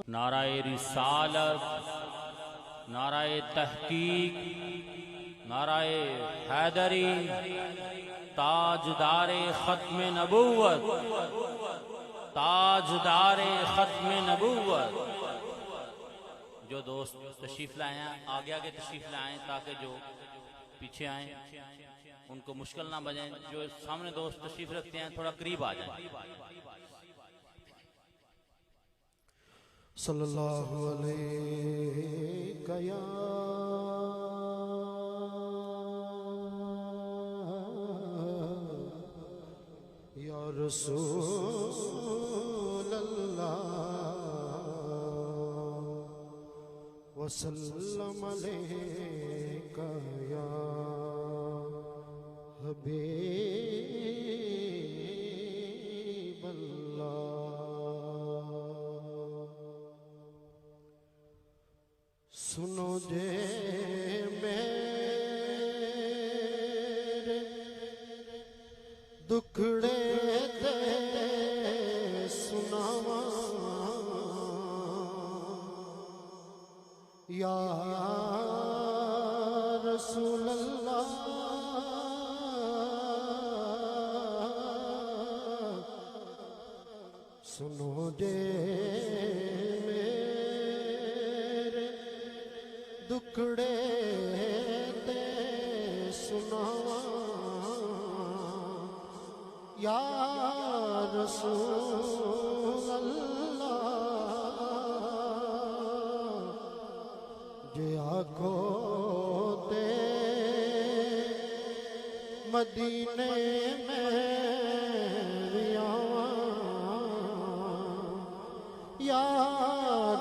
نعرہ رسالت، نعرہ تحقیق، نعرہ حیدری، تاجدار ختم نبوت، تاجدار ختم نبوت۔ جو دوست تشریف لائے ہیں آگے آگے تشریف لائیں تاکہ جو پیچھے آئیں ان کو مشکل نہ بنے، جو سامنے دوست تشریف رکھتے ہیں تھوڑا قریب آ جائیں۔ صلی اللہ علیہ یا رسول اللہ وسلم علیک یا حبیب اللہ۔ سنو جے میرے دکھڑے تے سناواں یا رسول اللہ، سنو جے میرے دکھڑے تے سناواں یا رسول اللہ، جے آکھو تے مدینے میں بھی آواں یا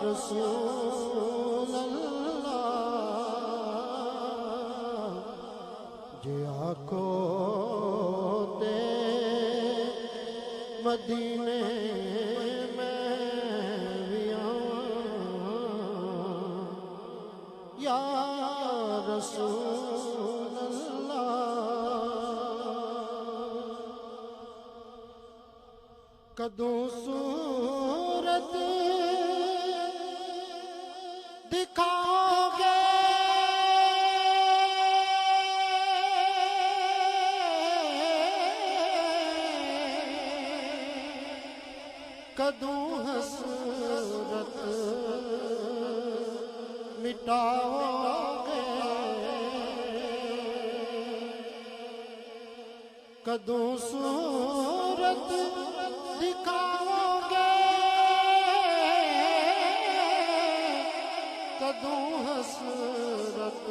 رسول اللہ، جے آکھو تے مدینے میں بھی آواں یا رسول اللہ۔ کدوں صورت دکھاؤ گے کدوں حسرت مٹاؤ گے، کدوں صورت دکھاؤ گے، کدوں حسرت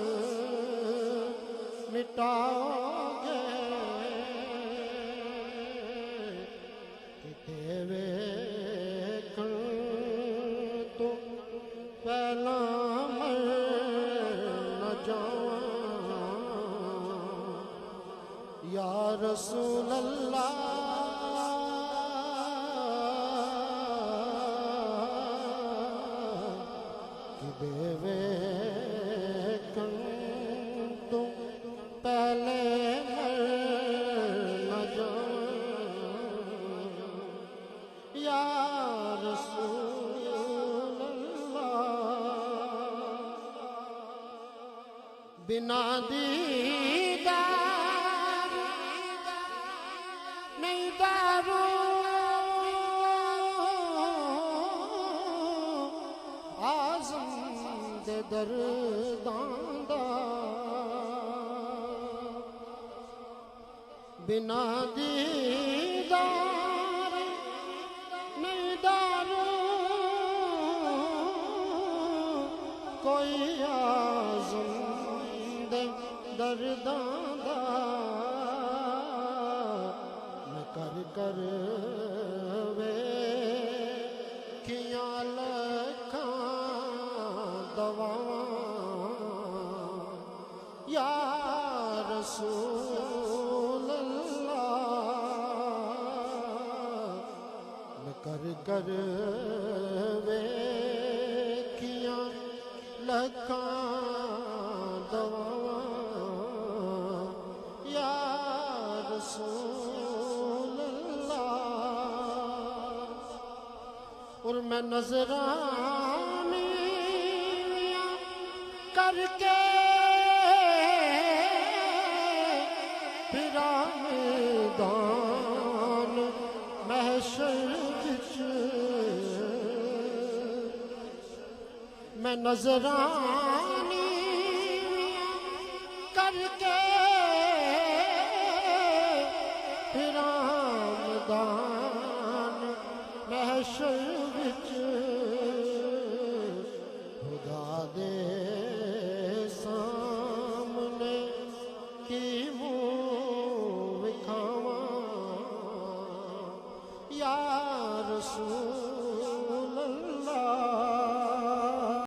مٹاؤ گے، کتے ویکھن تو پہلا مر نہ جاواں یا رسول اللہ، کدے ویکھن تو پہلے مر نہ جاواں یا رسول اللہ، بنا دیدار نہیں دارو آزم دے درداں دا، بنا دیدار نہیں دارو کوئی آزم دے درداں دا، میں کر کر ویکھیاں لکھاں دواواں یا رسول اللہ، میں کر کر ویکھیاں لکھاں دواواں یا رسول اللہ، اور میں نظراں کر کے پھرا میدان محشر وچ میں نظرانی کر کے پھرا میدان محشر